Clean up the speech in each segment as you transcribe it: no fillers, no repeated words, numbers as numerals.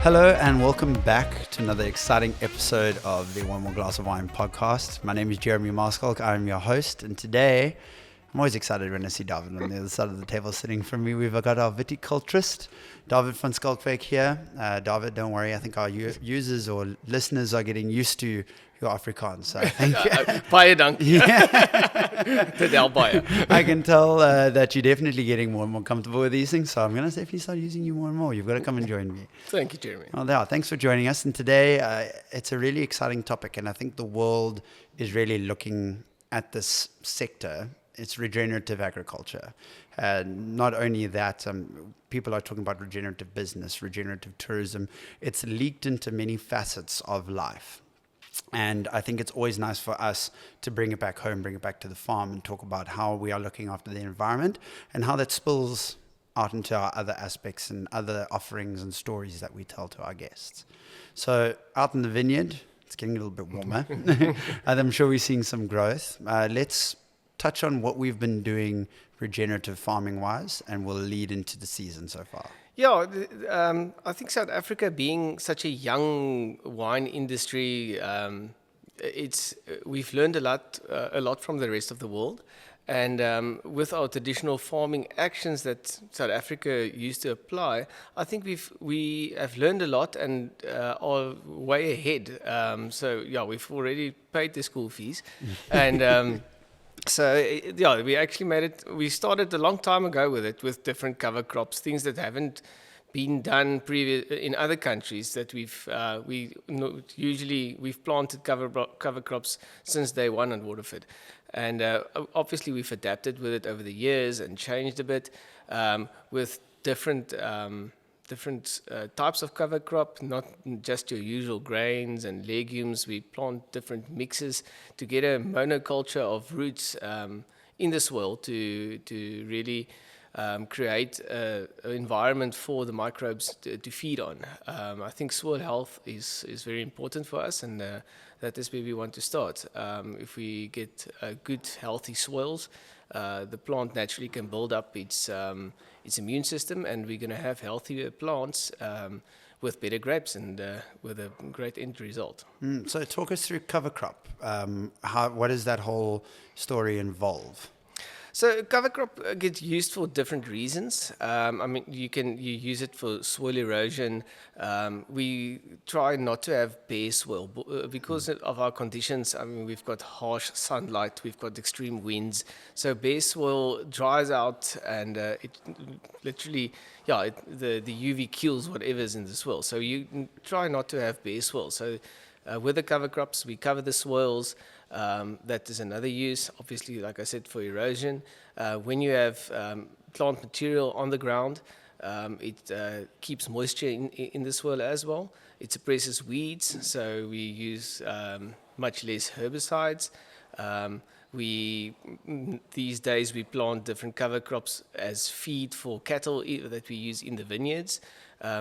Hello and welcome back to another exciting episode of the One More Glass of Wine podcast. My name is Jeremy Schalkwyk. I'm your host, and today I'm always excited when I see David on the other side of the table sitting from me. We've got our viticulturist, David from Schalkwyk here. David, don't worry. I think our users or listeners are getting used to your Afrikaans. So I think baie dankie. Dit help baie. I can tell that you're definitely getting more and more comfortable with these things. So I'm going to definitely start using you more and more. You've got to come and join me. Thank you, Jeremy. Well, there. Thanks for joining us. And today it's a really exciting topic. And I think the world is really looking at this sector. It's regenerative agriculture. Not only that, people are talking about regenerative business, regenerative tourism. It's leaked into many facets of life. And I think it's always nice for us to bring it back home, bring it back to the farm and talk about how we are looking after the environment and how that spills out into our other aspects and other offerings and stories that we tell to our guests. So out in the vineyard, it's getting a little bit warmer. And I'm sure we're seeing some growth. Let's touch on what we've been doing regenerative farming wise, and we'll lead into the season so far. Yeah, I think South Africa, being such a young wine industry, we've learned a lot from the rest of the world, and with our traditional farming actions that South Africa used to apply, I think we have learned a lot and are way ahead. So yeah, we've already paid the school fees, and. So yeah, we actually made it. We started a long time ago with it, with different cover crops, things that haven't been done in other countries. That we've planted cover crops since day one on Waterford, and obviously we've adapted with it over the years and changed a bit with different types of cover crop, not just your usual grains and legumes. We plant different mixes to get a monoculture of roots in the soil to really create an environment for the microbes to feed on. I think soil health is very important for us, and that is where we want to start. If we get good, healthy soils, the plant naturally can build up its immune system, and we're going to have healthier plants with better grapes and with a great end result. So talk us through cover crop. What does that whole story involve? So cover crop gets used for different reasons. I mean, you use it for soil erosion. We try not to have bare soil because of our conditions. I mean, we've got harsh sunlight, we've got extreme winds. So bare soil dries out, and it literally, the UV kills whatever's in the soil. So you try not to have bare soil. So with the cover crops, we cover the soils. That is another use, obviously, like I said, for erosion. When you have plant material on the ground, it keeps moisture in the soil as well. It suppresses weeds, so we use much less herbicides. These days we plant different cover crops as feed for cattle that we use in the vineyards.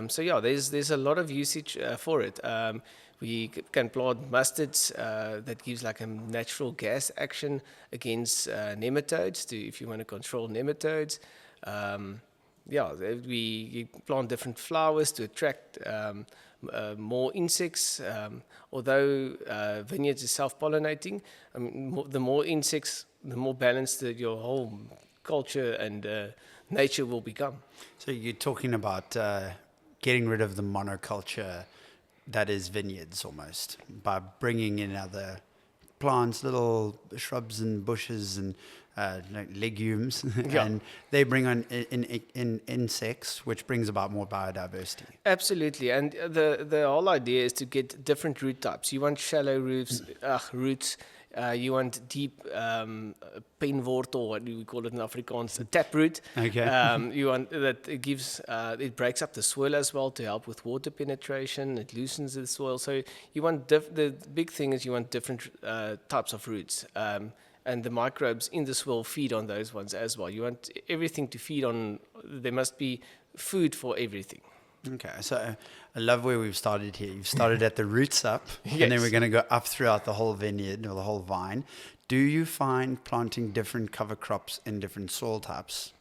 So yeah, there's a lot of usage for it. We can plant mustards that gives like a natural gas action against nematodes, if you want to control nematodes. We plant different flowers to attract more insects. Although vineyards is self-pollinating, I mean, the more insects, the more balanced your whole culture and nature will become. So you're talking about getting rid of the monoculture that is vineyards almost, by bringing in other plants, little shrubs and bushes and legumes, and they bring on in insects, which brings about more biodiversity. Absolutely, and the whole idea is to get different root types. You want shallow roots. You want deep peenwortel, what do we call it in Afrikaans, a taproot. Okay. You want that it breaks up the soil as well to help with water penetration. It loosens the soil. So you want the big thing is you want different types of roots. And the microbes in the soil feed on those ones as well. You want everything to feed on. There must be food for everything. Okay, so I love where we've started here. You've started at the roots up, Yes. and then we're going to go up throughout the whole vineyard or the whole vine. Do you find planting different cover crops in different soil types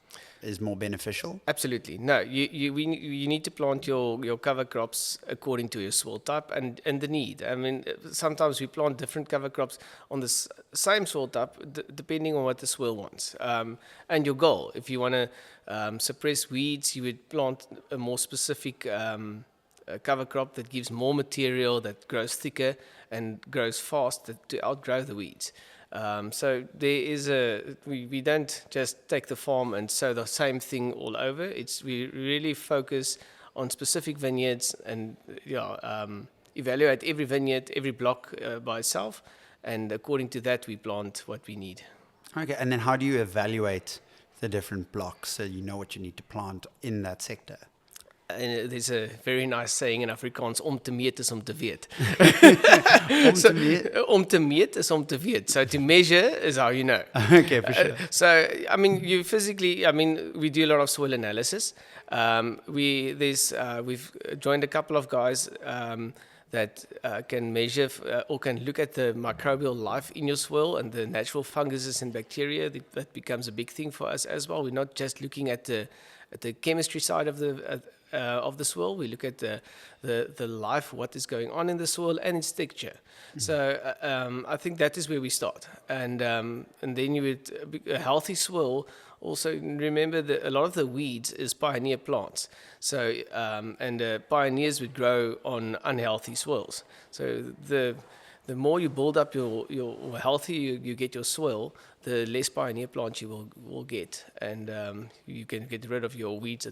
is more beneficial? Absolutely. No, you need to plant your cover crops according to your soil type and the need. I mean, sometimes we plant different cover crops on the same soil type depending on what the soil wants. And your goal, if you want to suppress weeds, you would plant a more specific a cover crop that gives more material, that grows thicker and grows fast to outgrow the weeds. So there is we don't just take the farm and sow the same thing all over. We really focus on specific vineyards and evaluate every vineyard, every block by itself, and according to that we plant what we need. Okay, and then how do you evaluate the different blocks so you know what you need to plant in that sector? And there's a very nice saying in Afrikaans, om te meet is om te weet. Om te meet is om te weet. So to measure is how you know. Okay, for sure. So, I mean, we do a lot of soil analysis. We've joined a couple of guys that can measure or can look at the microbial life in your soil and the natural funguses and bacteria. That becomes a big thing for us as well. We're not just looking at the chemistry side of the soil. We look at the life, what is going on in the soil and its texture. Mm-hmm. So I think that is where we start. And then you would a healthy soil. Also remember that a lot of the weeds is pioneer plants. So pioneers would grow on unhealthy soils. So the more you build up your healthy you get your soil, the less pioneer plants you will get, and you can get rid of your weeds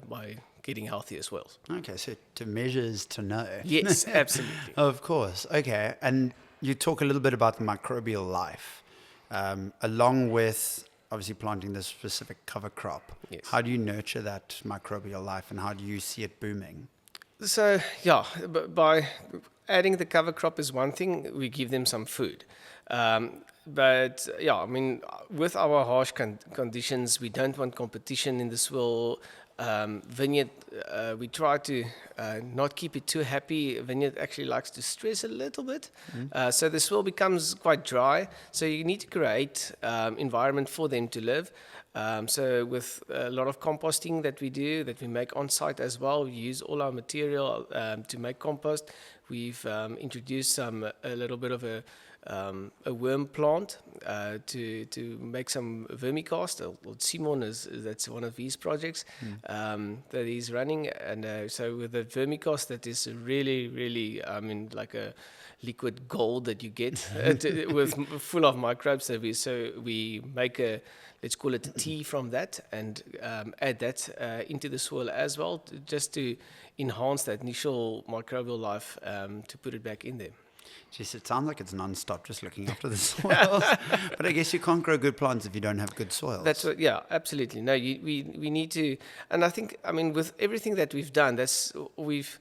by getting healthier soils. Okay, so to measure is to know. Yes, absolutely. Of course. Okay, and you talk a little bit about microbial life, along with obviously planting this specific cover crop. Yes. How do you nurture that microbial life, and how do you see it booming? So by adding the cover crop is one thing. We give them some food. But I mean, with our harsh conditions, we don't want competition in the soil. Vineyard, we try to not keep it too happy. Vineyard actually likes to stress a little bit. Mm-hmm. So the soil becomes quite dry. So you need to create environment for them to live. So with a lot of composting that we make on site as well, we use all our material to make compost. We've introduced a little bit of a worm plant to make some vermicast. Simon that's one of his projects that he's running, and so with the vermicast, that is really, really, I mean, like a liquid gold that you get with full of microbes. So we make let's call it a tea from that, and add that into the soil as well, just to enhance that initial microbial life, to put it back in there. Jeez, it sounds like it's non-stop just looking after the soils. But I guess you can't grow good plants if you don't have good soils. That's what, yeah, absolutely. No, we need to, and I think, I mean, with everything that we've done, we've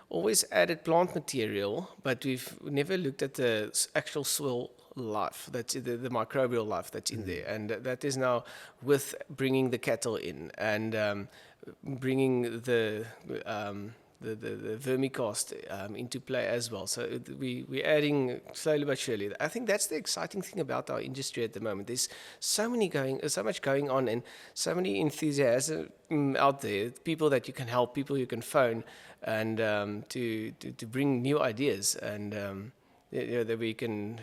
always added plant material, but we've never looked at the actual soil life, that's the microbial life that's in there, and that is now with bringing the cattle in and bringing the vermicast into play as well. So we're adding slowly but surely. I think that's the exciting thing about our industry at the moment. There's so much going on, and so many enthusiasm out there. People that you can help, people you can phone, and to bring new ideas, and that we can.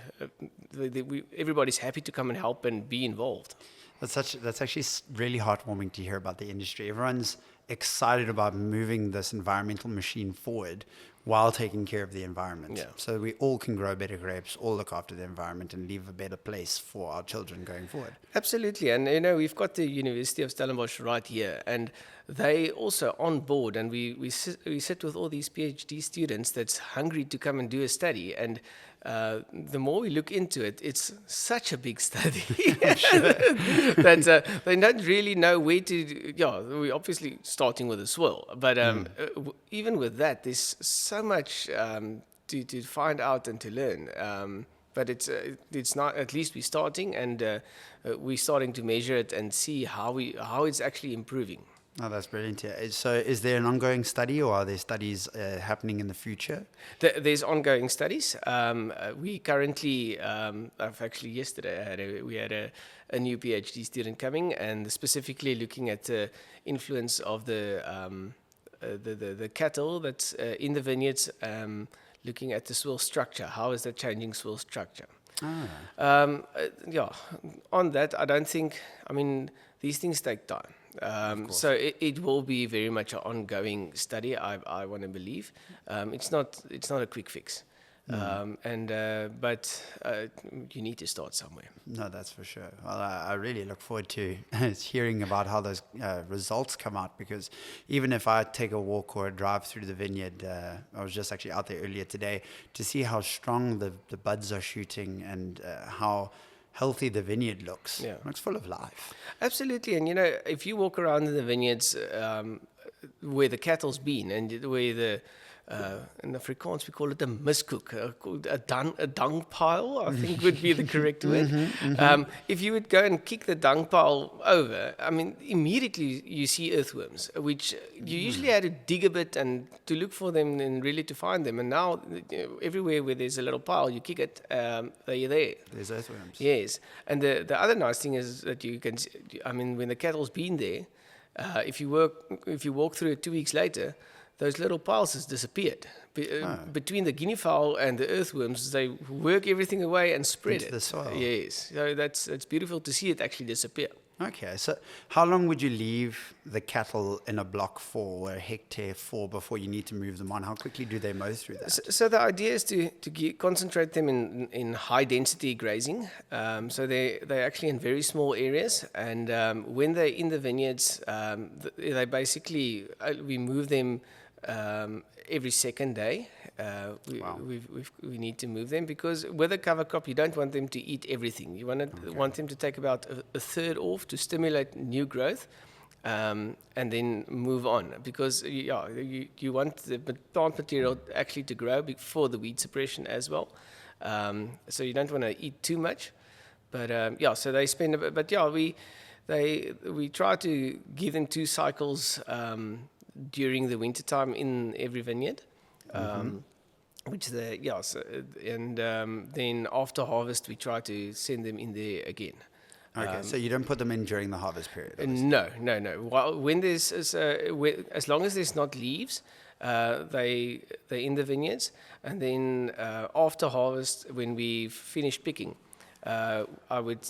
Everybody's happy to come and help and be involved. That's actually really heartwarming to hear about the industry. Everyone's excited about moving this environmental machine forward while taking care of the environment. Yeah. So we all can grow better grapes, all look after the environment, and leave a better place for our children going forward. Absolutely. And, we've got the University of Stellenbosch right here, and they also on board, and we sit with all these PhD students that's hungry to come and do a study, and the more we look into it, it's such a big study that they don't really know where to. We're obviously starting with the soil, but even with that, there's so much to find out and to learn. But it's not. At least we're starting, and we're starting to measure it and see how it's actually improving. Oh, that's brilliant. Yeah. So, is there an ongoing study, or are there studies happening in the future? There's ongoing studies. We currently, yesterday we had a new PhD student coming, and specifically looking at the influence of the cattle that's in the vineyards, looking at the soil structure. How is that changing soil structure? Ah, Yeah, on that, I don't think, I mean, these things take time. So it will be very much an ongoing study, I want to believe. It's not a quick fix. But you need to start somewhere. no, that's for sure. Well, I really look forward to hearing about how those results come out, because even if I take a walk or a drive through the vineyard, I was just actually out there earlier today to see how strong the buds are shooting, and how healthy the vineyard looks. Yeah. It looks full of life. Absolutely. And, if you walk around in the vineyards where the cattle's been, and where in Afrikaans we call it a miskoek, a dung pile, I think would be the correct word. If you would go and kick the dung pile over, I mean, immediately you see earthworms, which you usually had to dig a bit and to look for them and really to find them. And now, everywhere where there's a little pile, you kick it, they're there. There's earthworms. Yes. And the other nice thing is that you can, I mean, when the cattle's been there, if you walk through it 2 weeks later, those little piles has disappeared. Between the guinea fowl and the earthworms, they work everything away and spread Into it. the soil. Yes, so it's beautiful to see it actually disappear. Okay, so how long would you leave the cattle in a block for, or a hectare for, before you need to move them on? How quickly do they mow through that? So the idea is to concentrate them in high density grazing. So they're actually in very small areas, and when they're in the vineyards, they basically we move them every second day. We need to move them, because with a cover crop, you don't want them to eat everything. You want them to take about a third off to stimulate new growth, and then move on, because you want the plant material actually to grow before the weed suppression as well. So you don't want to eat too much, but so they spend a bit. But we try to give them 2 cycles during the wintertime in every vineyard, then after harvest we try to send them in there again. Okay, so you don't put them in during the harvest period? Obviously. No. When there's as long as there's not leaves, they're in the vineyards, and then after harvest, when we finish picking, I would,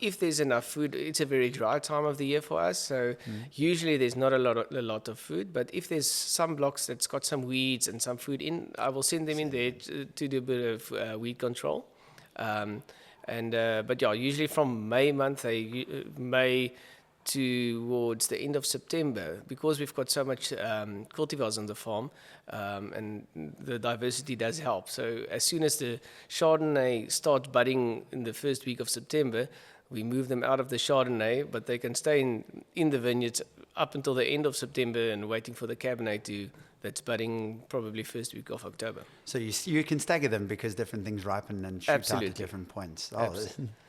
if there's enough food, it's a very dry time of the year for us, so usually there's not a lot of food. But if there's some blocks that's got some weeds and some food in, I will send them in there to do a bit of weed control. Usually from May towards the end of September, because we've got so much cultivars on the farm, and the diversity does help. So as soon as the Chardonnay starts budding in the first week of September, we move them out of the Chardonnay, but they can stay in the vineyards up until the end of September, and waiting for the Cabernet that's budding probably first week of October. So you can stagger them, because different things ripen and shoot out at different points. Oh,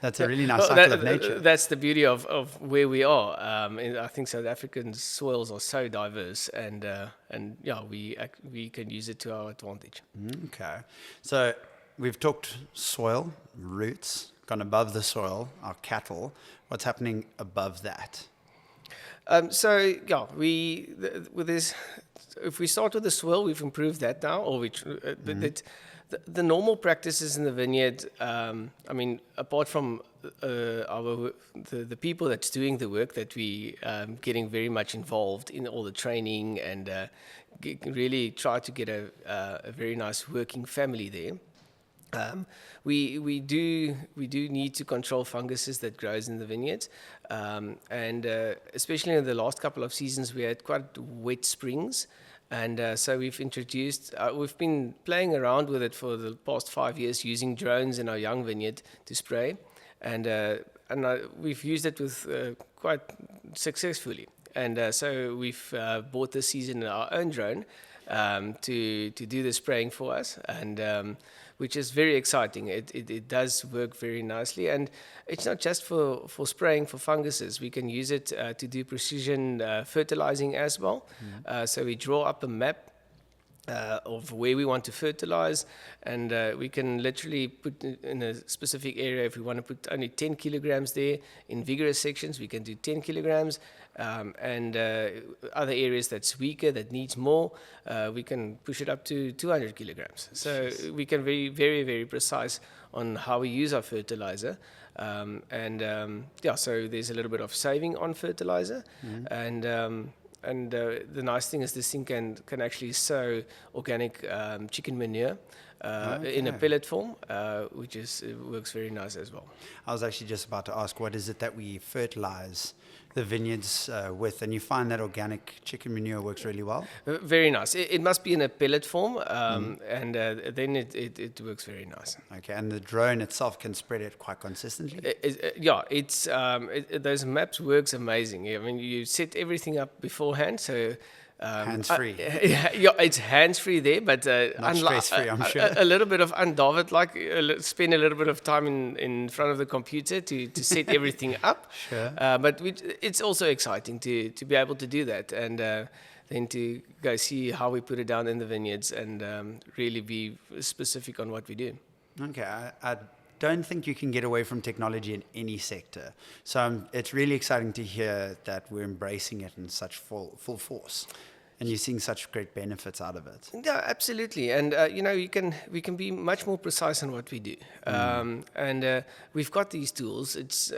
that's a really nice cycle of nature. That's the beauty of where we are. I think South African soils are so diverse, and we can use it to our advantage. Okay. So we've talked soil, roots, gone above the soil, our cattle. What's happening above that? If we start with the soil, we've improved that now. The normal practices in the vineyard, apart from the people that's doing the work, that we getting very much involved in all the training, and really try to get a very nice working family there. We do need to control funguses that grows in the vineyards, and especially in the last couple of seasons we had quite wet springs, and so we've been playing around with it for the past 5 years, using drones in our young vineyard to spray, and we've used it with quite successfully, and so we've bought this season our own drone to do the spraying for us, and which is very exciting. It does work very nicely, and it's not just for spraying for funguses. We can use it to do precision fertilizing as well. So we draw up a map of where we want to fertilize, and we can literally put in a specific area. If we want to put only 10 kilograms there, in vigorous sections we can do 10 kilograms, and other areas that's weaker, that needs more, we can push it up to 200 kilograms. So we can be very, very precise on how we use our fertilizer. So there's a little bit of saving on fertilizer, and the nice thing is this thing can actually sow organic chicken manure in a pellet form, which works very nice as well. I was actually just about to ask, what is it that we fertilize the vineyards with? And you find that organic chicken manure works really well? Very nice. It must be in a pellet form, and then it works very nice. Okay, and the drone itself can spread it quite consistently? Those maps works amazing. I mean, you set everything up beforehand, so hands-free. It's hands-free there, but not stress-free, I'm sure. A little bit of undavid, spend a little bit of time in front of the computer to set everything up. Sure. But it's also exciting to be able to do that, and then to go see how we put it down in the vineyards, and really be specific on what we do. Okay, I don't think you can get away from technology in any sector. So it's really exciting to hear that we're embracing it in such full force. And you're seeing such great benefits out of it. Yeah, absolutely. And, we can be much more precise on what we do. And we've got these tools. It's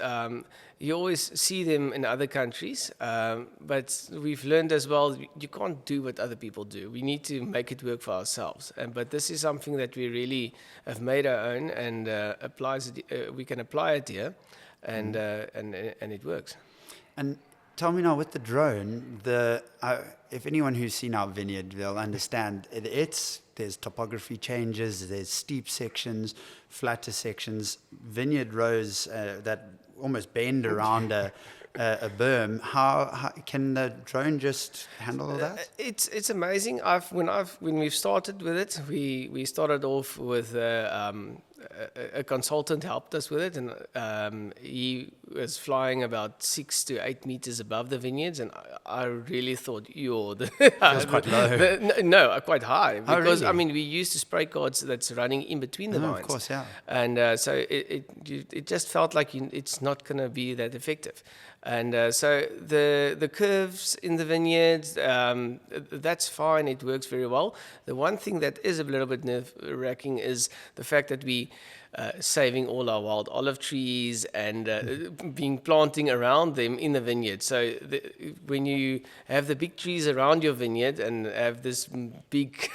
you always see them in other countries, but we've learned as well, you can't do what other people do. We need to make it work for ourselves. But this is something that we really have made our own, and we can apply it here, and it works. And tell me now, with the drone, if anyone who's seen our vineyard, they'll understand there's topography changes, there's steep sections, flatter sections, vineyard rows that almost bend around a berm. How can the drone just handle all that? It's amazing. When we've started with it, we started off with a consultant helped us with it, and he was flying about 6 to 8 meters above the vineyards, and I really thought, it was quite low. Quite high, because really? I mean, we used the spray cards that's running in between the vines. Of course, yeah. And so it just felt like it's not going to be that effective. And so the curves in the vineyards, that's fine. It works very well. The one thing that is a little bit nerve-wracking is the fact that we saving all our wild olive trees and being planting around them in the vineyard. So when you have the big trees around your vineyard and have this big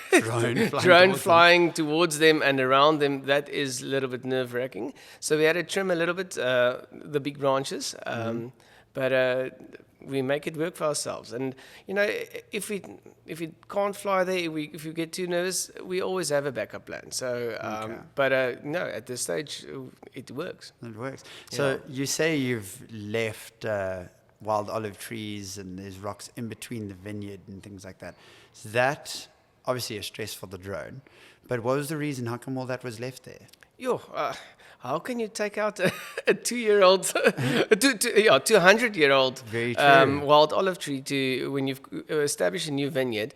drone flying towards them and around them, that is a little bit nerve-wracking. So we had to trim a little bit the big branches. But we make it work for ourselves. And, if we can't fly there, if you get too nervous, we always have a backup plan. So, but no, at this stage, it works. It works. So you say you've left wild olive trees and there's rocks in between the vineyard and things like that. So that, obviously a stress for the drone. But what was the reason? How come all that was left there? How can you take out a 2-year-old, 200-year-old wild olive tree when you've established a new vineyard?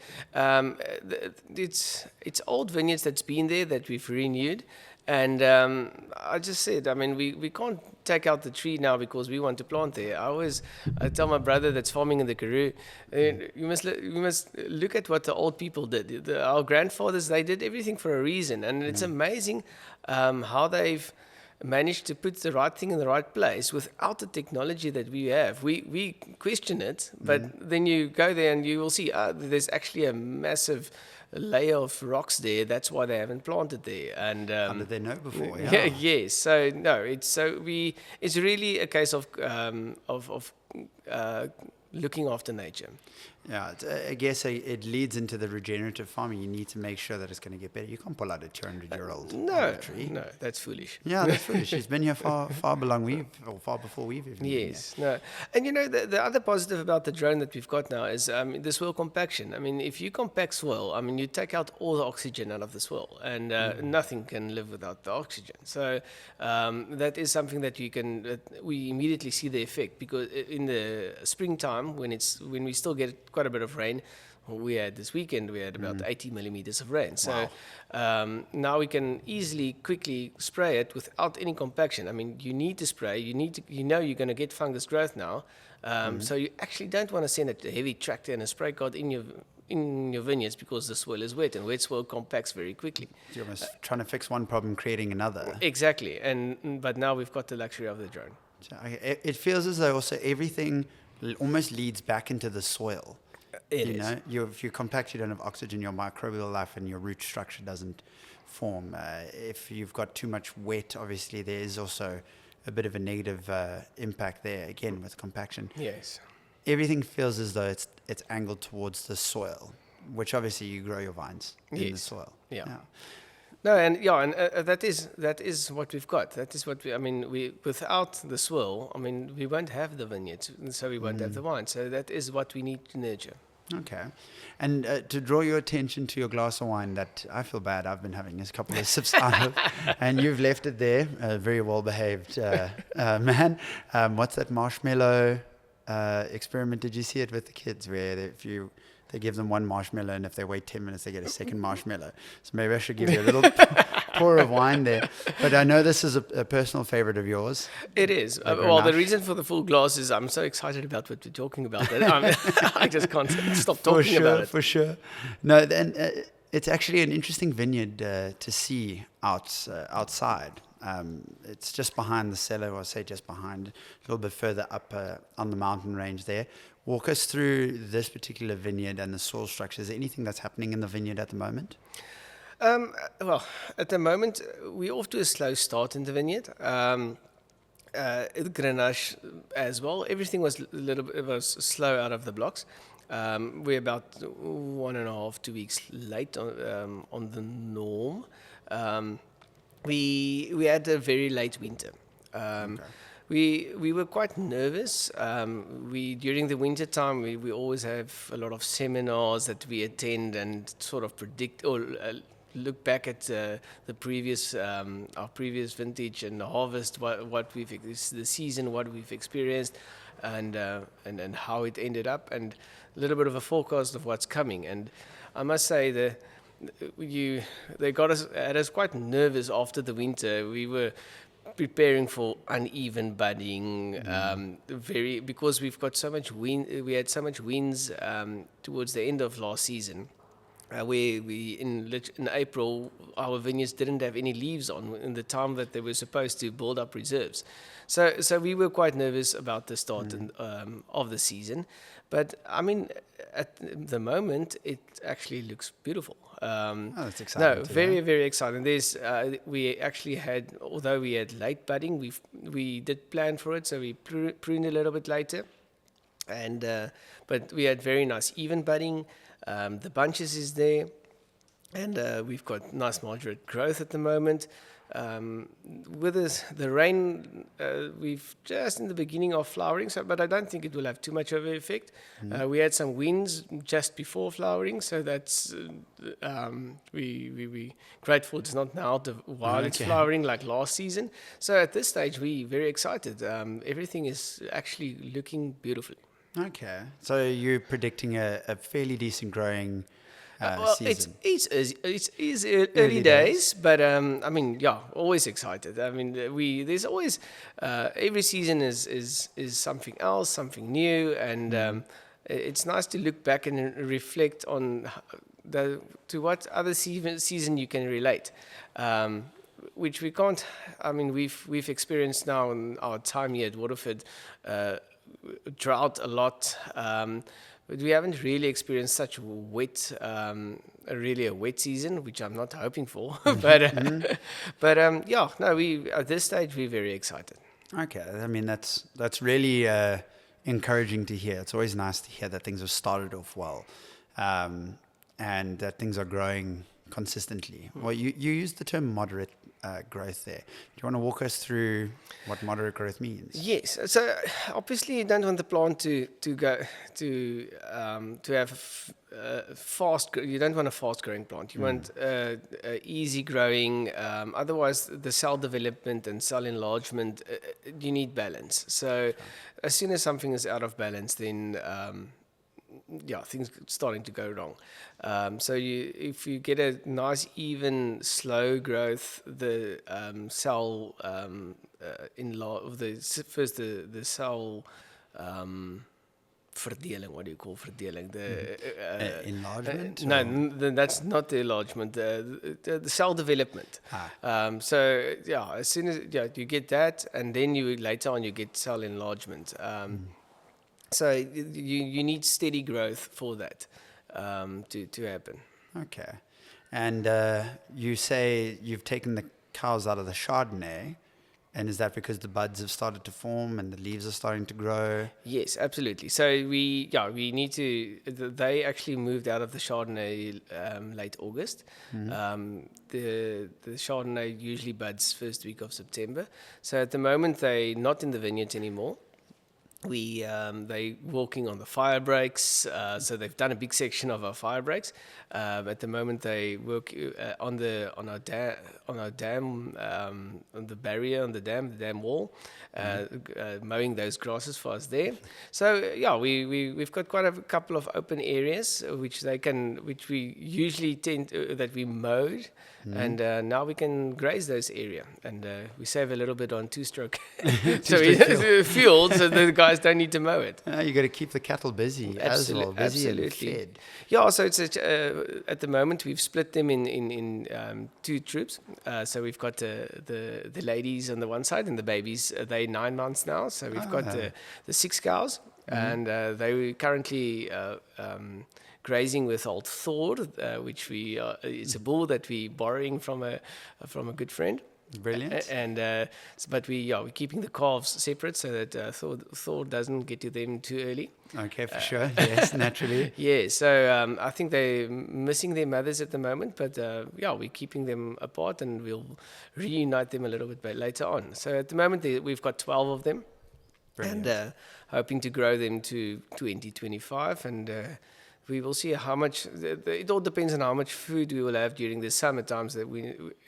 It's old vineyards that's been there that we've renewed. And I just said, I mean, we can't take out the tree now because we want to plant there. I tell my brother that's farming in the Karoo, you must look at what the old people did. Our grandfathers, they did everything for a reason. And it's amazing how they've managed to put the right thing in the right place without the technology that we have. We question it, but then you go there and you will see there's actually a massive layer of rocks there. That's why they haven't planted there. And how did they know before? Yes. So no, it's really a case of looking after nature. Yeah, I guess it leads into the regenerative farming. You need to make sure that it's going to get better. You can't pull out a 200-year-old No, tree. no, that's foolish. Yeah, that's foolish. He's been here far before we've even been here. Yes, no, and the other positive about the drone that we've got now is the soil compaction. I mean, if you compact soil, I mean, you take out all the oxygen out of the soil, and nothing can live without the oxygen. So that is something that we immediately see the effect, because in the springtime when we still get quite a bit of rain. This weekend we had about 80 millimeters of rain. So now we can quickly spray it without any compaction. I mean, you need to spray. You're going to get fungus growth now. So you actually don't want to send a heavy tractor and a spray cart in your vineyards, because the soil is wet, and wet soil compacts very quickly. You're almost trying to fix one problem, creating another. Exactly. But now we've got the luxury of the drone. So it feels as though also everything almost leads back into the soil. If you compact, you don't have oxygen, your microbial life and your root structure doesn't form. If you've got too much wet, obviously there is also a bit of a negative impact there, again, with compaction. Yes. Everything feels as though it's angled towards the soil, which obviously you grow your vines in the soil. Yeah. No, and that is what we've got. That is what without the soil, I mean, we won't have the vineyards, so we won't have the wine. So that is what we need to nurture. Okay. And to draw your attention to your glass of wine that I feel bad I've been having a couple of sips out of, and you've left it there, a very well-behaved man. What's that marshmallow experiment? Did you see it with the kids, where they give them one marshmallow, and if they wait 10 minutes, they get a second marshmallow? So maybe I should give you a little pour of wine there. But I know this is a personal favorite of yours. It is. The reason for the full glass is I'm so excited about what we're talking about that I just can't stop talking about it. For sure. No, then it's actually an interesting vineyard to see outside. It's just behind the cellar, or I say just behind, a little bit further up on the mountain range there. Walk us through this particular vineyard and the soil structure. Is there anything that's happening in the vineyard at the moment? At the moment, we're off to a slow start in the vineyard. Grenache as well. Everything was slow out of the blocks. We're about 1.5-2 weeks late on the norm. We had a very late winter. Okay. We were quite nervous. During the winter time, we always have a lot of seminars that we attend and sort of predict or look back at our previous vintage and the harvest, the season, what we've experienced, and how it ended up, and a little bit of a forecast of what's coming. And I must say they had us quite nervous after the winter. We were preparing for uneven budding, because we've got so much wind. We had so much winds towards the end of last season, where we in April our vineyards didn't have any leaves on in the time that they were supposed to build up reserves. So we were quite nervous about the start of the season, but I mean at the moment it actually looks beautiful. That's exciting. No, very, very exciting. We actually had, although we had late budding, we did plan for it, so we pruned a little bit later, but we had very nice even budding. The bunches is there, and we've got nice moderate growth at the moment. With the rain, we've just in the beginning of flowering, but I don't think it will have too much of an effect. We had some winds just before flowering, so that's we grateful it's not now while it's flowering like last season. So at this stage, we're very excited. Everything is actually looking beautifully. Okay, so you're predicting a fairly decent growing season. It's early days, but I mean, always excited. I mean, there's always every season is something else, something new, and it's nice to look back and reflect on to what other season you can relate, which we can't. I mean, we've experienced now in our time here at Waterford. Drought a lot, but we haven't really experienced such a wet season, which I'm not hoping for. But at this stage we're very excited. Okay, I mean that's really encouraging to hear. It's always nice to hear that things have started off well, and that things are growing consistently. Well, you used the term moderate growth there. Do you want to walk us through what moderate growth means? Yes. So obviously you don't want the plant to have fast. You don't want a fast growing plant. You want easy growing. Otherwise, the cell development and cell enlargement, you need balance. So as soon as something is out of balance, then things starting to go wrong. So if you get a nice, even, slow growth, the cell the cell verdeling. What do you call verdeling? Enlargement? That's not the enlargement. The cell development. So as soon as you get that, and then later on you get cell enlargement. So you need steady growth for that to happen. Okay. And you say you've taken the cows out of the Chardonnay, and is that because the buds have started to form and the leaves are starting to grow? Yes, absolutely. So we need to. They actually moved out of the Chardonnay late August. The Chardonnay usually buds first week of September. So at the moment they're not in the vineyards anymore. They walking on the fire breaks, so they've done a big section of our fire breaks. At the moment, they work on our dam, on the barrier on the dam wall, mowing those grasses for us there. So we've got quite a couple of open areas which we usually that we mowed. And now we can graze those area, and we save a little bit on two-stroke fuel, so the guys don't need to mow it. You got to keep the cattle busy as well, busy and fed. Yeah, so it's at the moment we've split them in two troops. So we've got the ladies on the one side and the babies. They're 9 months now, so we've got the 6 cows, and they currently. Grazing with old Thor, which it's a bull that we're borrowing from a good friend. Brilliant. But we're keeping the calves separate so that Thor doesn't get to them too early. Okay, for sure. Yes, naturally. Yeah, so I think they're missing their mothers at the moment, but we're keeping them apart, and we'll reunite them a little bit later on. So at the moment we've got 12 of them. Brilliant. And hoping to grow them to 2025, and we will see how much. It all depends on how much food we will have during the summer times.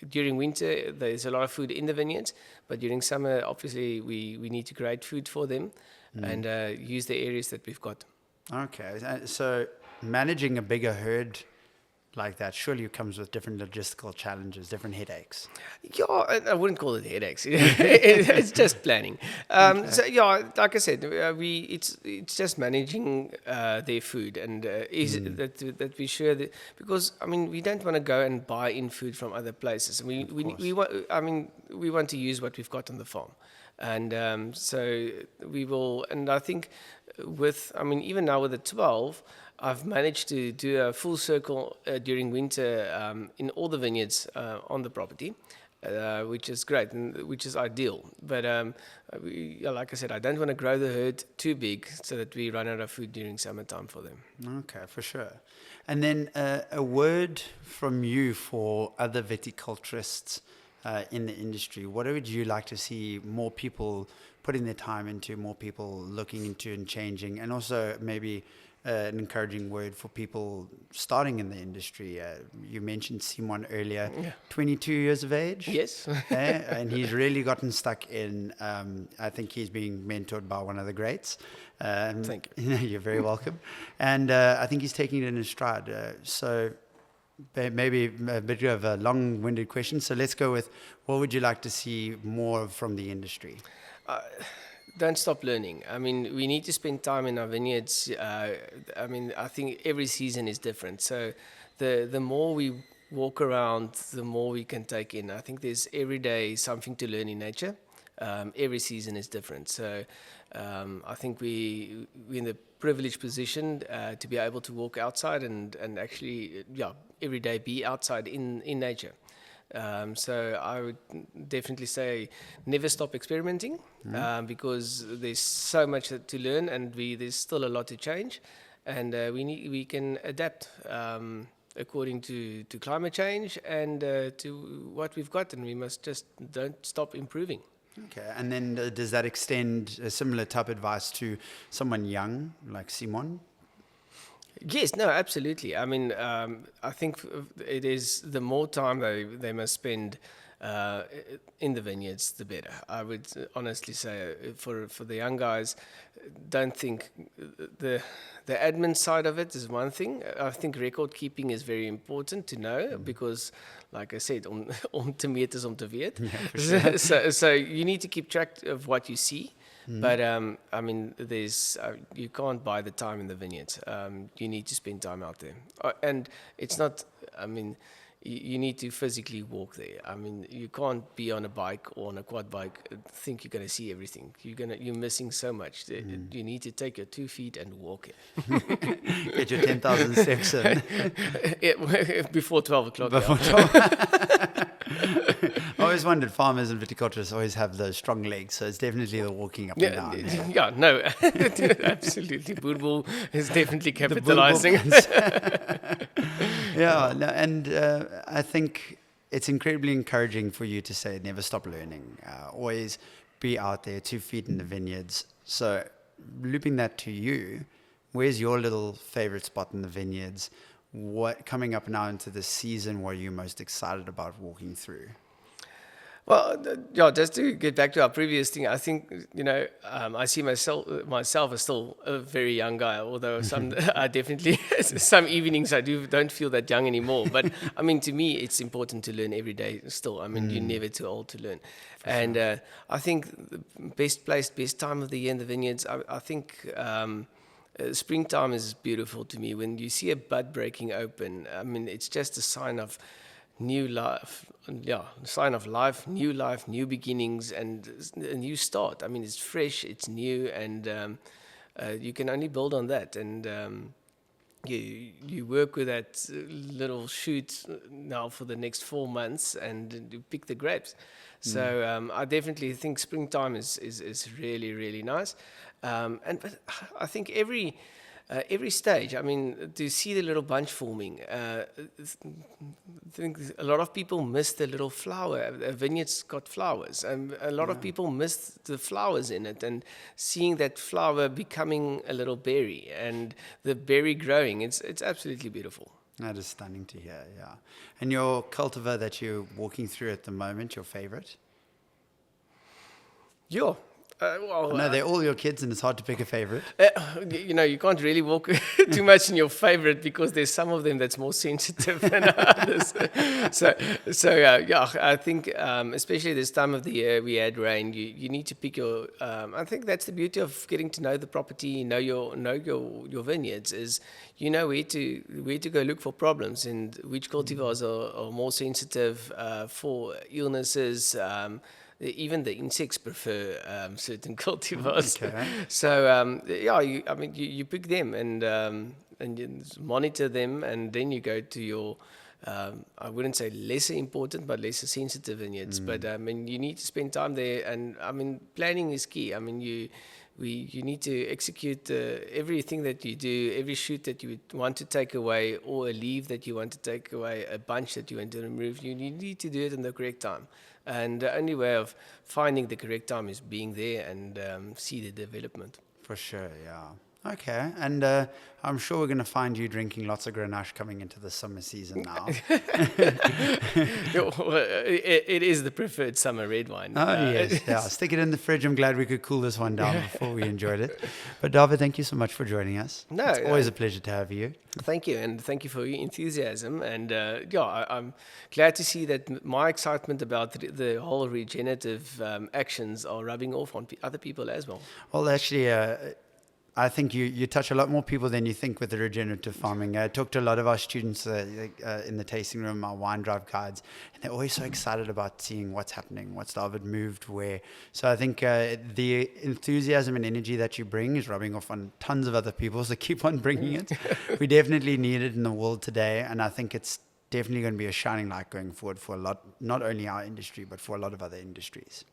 During winter, there's a lot of food in the vineyards, but during summer, obviously, we need to create food for them and use the areas that we've got. Okay, so managing a bigger herd like that surely comes with different logistical challenges, different headaches. Yeah, I wouldn't call it headaches. It's just planning. Okay. So like I said, it's just managing their food, and that we share because we don't want to go and buy in food from other places. We want to use what we've got on the farm, and so we will. And I think even now with the 12. I've managed to do a full circle during winter in all the vineyards on the property, which is great and which is ideal. But like I said, I don't want to grow the herd too big so that we run out of food during summertime for them. Okay, for sure. And then a word from you for other viticulturists in the industry. What would you like to see more people putting their time into, more people looking into and changing, and also maybe an encouraging word for people starting in the industry? You mentioned Simon earlier, 22 years of age. Yes. And he's really gotten stuck in, I think he's being mentored by one of the greats. Thank you. You're very welcome. And I think he's taking it in his stride. So maybe a bit of a long-winded question. So let's go with, what would you like to see more from the industry? Don't stop learning. We need to spend time in our vineyards. I think every season is different. So the more we walk around, the more we can take in. I think there's every day something to learn in nature. Every season is different. So I think we're in the privileged position to be able to walk outside and actually, every day be outside in nature. So I would definitely say never stop experimenting, because there's so much to learn, and there's still a lot to change, and we can adapt according to climate change and to what we've got, and we must just don't stop improving. Okay, and then does that extend a similar type of advice to someone young like Simon? Yes, no, absolutely. I mean, I think it is the more time they must spend in the vineyards, the better. I would honestly say for the young guys, don't think the admin side of it is one thing. I think record keeping is very important to know because, like I said, om te meet is om te weet. Yeah, for sure. So you need to keep track of what you see. But I mean, you can't buy the time in the vineyards. You need to spend time out there, and it's not. I mean, you need to physically walk there. I mean, you can't be on a bike or on a quad bike think you're going to see everything. You're missing so much. You need to take your 2 feet and walk it. Get your 10,000 steps in. Before 12 o'clock. Before 12. I always wondered, farmers and viticulturists always have those strong legs, so it's definitely the walking up and down. Yeah, no, absolutely. Boerboel is definitely capitalizing. Yeah, no, and I think it's incredibly encouraging for you to say never stop learning. Always be out there, 2 feet in the vineyards. So looping that to you, where's your little favorite spot in the vineyards? What coming up now into the season, what are you most excited about walking through? Well, yeah, just to get back to our previous thing, I think, I see myself as still a very young guy, although I definitely, some evenings I don't feel that young anymore. But I mean, to me, it's important to learn every day still. I mean, you're never too old to learn. And I think the best time of the year in the vineyards, I think springtime is beautiful to me. When you see a bud breaking open, I mean, it's just a sign of new life, new beginnings, and a new start. I mean, it's fresh, it's new, and you can only build on that. And you work with that little shoot now for the next 4 months, and you pick the grapes. So I definitely think springtime is really, really nice. But I think every stage, I mean, to see the little bunch forming, I think a lot of people miss the little flower. A vineyard's got flowers, and a lot of people miss the flowers in it, and seeing that flower becoming a little berry and the berry growing, it's absolutely beautiful. That is stunning to hear, yeah. And your cultivar that you're walking through at the moment, your favorite? Yeah. No, they're all your kids, and it's hard to pick a favorite. You can't really walk too much in your favorite because there's some of them that's more sensitive than others. I think especially this time of the year we had rain. You need to pick your. I think that's the beauty of getting to know the property, know your vineyards, is you know where to go look for problems and which cultivars are more sensitive for illnesses. Even the insects prefer certain cultivars. Okay. So you pick them and you monitor them, and then you go to your I wouldn't say lesser important but lesser sensitive vineyards. But I mean, you need to spend time there, and I mean, planning is key. I mean, you need to execute everything that you do, every shoot that you want to take away, or a leaf that you want to take away, a bunch that you want to remove. You need to do it in the correct time. And the only way of finding the correct time is being there and see the development. For sure, yeah. Okay, and I'm sure we're going to find you drinking lots of Grenache coming into the summer season now. It is the preferred summer red wine. Oh, yes, yeah. Stick it in the fridge. I'm glad we could cool this one down before we enjoyed it. But David, thank you so much for joining us. No, it's always a pleasure to have you. Thank you, and thank you for your enthusiasm. And I'm glad to see that my excitement about the whole regenerative actions are rubbing off on other people as well. Well, actually, I think you touch a lot more people than you think with the regenerative farming. I talked to a lot of our students in the tasting room, our wine drive guides, and they're always so excited about seeing what's happening, what's David moved where. So I think the enthusiasm and energy that you bring is rubbing off on tons of other people, so keep on bringing it. We definitely need it in the world today, and I think it's definitely going to be a shining light going forward for a lot, not only our industry, but for a lot of other industries.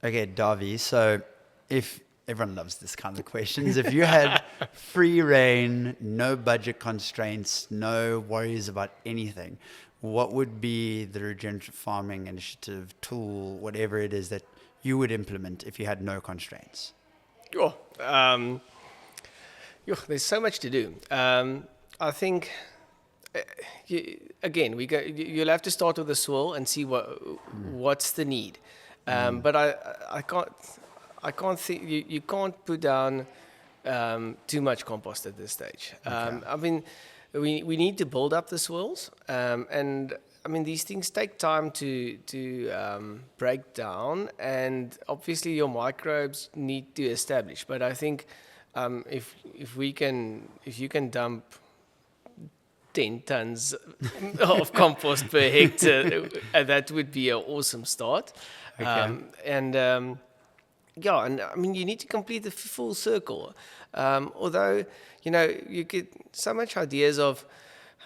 Okay, Davi, so if everyone loves this kind of questions, if you had free reign, no budget constraints, no worries about anything, what would be the regenerative farming initiative, tool, whatever it is that you would implement if you had no constraints? There's so much to do. I think, you'll have to start with the soil and see what's the need. But I can't think you can't put down too much compost at this stage. I mean, we need to build up the soils, and I mean these things take time to break down, and obviously your microbes need to establish. But I think if you can dump 10 tons of compost per hectare, that would be an awesome start. Okay. And I mean, you need to complete the full circle. Although, you get so much ideas of,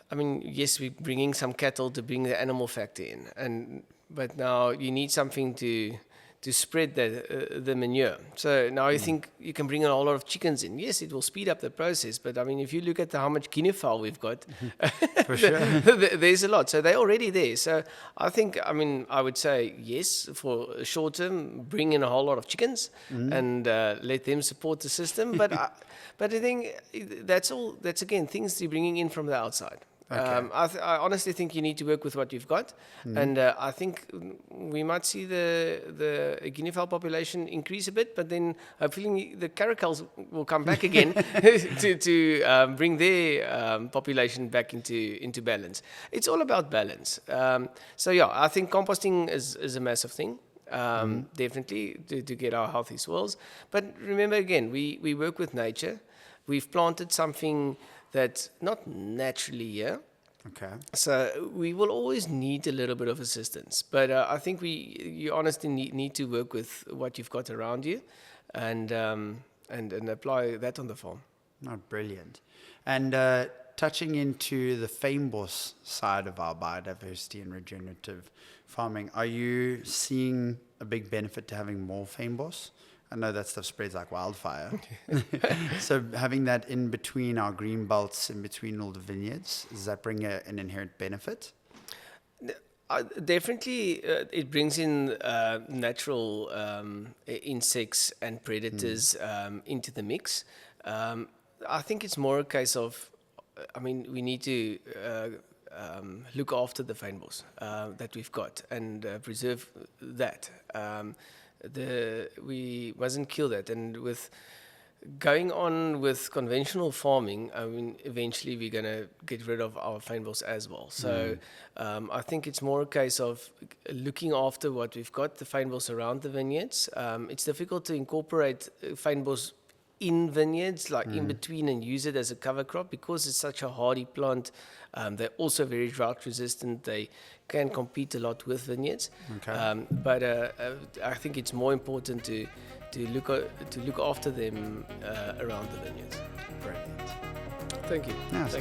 I mean, yes, we're bringing some cattle to bring the animal factor in, but now you need something to spread the manure. So now you think you can bring a whole lot of chickens in. Yes, it will speed up the process, but I mean, if you look at how much guinea fowl we've got, For sure. there's a lot. So they're already there. So I think, I mean, I would say yes, for short term, bring in a whole lot of chickens and let them support the system. But I think that's again, things you're bringing in from the outside. Okay. I honestly think you need to work with what you've got, and I think we might see the guinea fowl population increase a bit, but then hopefully the caracals will come back again to bring their population back into balance. It's all about balance. I think composting is a massive thing. Definitely to get our healthy soils. But remember again, we work with nature. We've planted something that's not naturally here. Okay. So we will always need a little bit of assistance. But I think you honestly need to work with what you've got around you and apply that on the farm. Oh, brilliant. And touching into the fynbos side of our biodiversity and regenerative farming, are you seeing a big benefit to having more fynbos? I know that stuff spreads like wildfire. So having that in between our green belts, in between all the vineyards, does that bring an inherent benefit? Definitely, it brings in natural insects and predators into the mix. I think it's more a case of, I mean, we need to look after the fynbos that we've got and preserve that. We mustn't kill that, and with going on with conventional farming, I mean, eventually we're going to get rid of our fynbos as well. So I think it's more a case of looking after what we've got, the fynbos around the vineyards. It's difficult to incorporate fynbos in vineyards, like in between, and use it as a cover crop because it's such a hardy plant. They're also very drought resistant. They can compete a lot with vineyards. Okay. But I think it's more important to look after them around the vineyards. Brilliant. Thank you.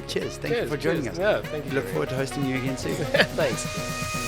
Cheers. Thank you for joining us. Yeah, thank you. Look forward to hosting you again soon. Thanks.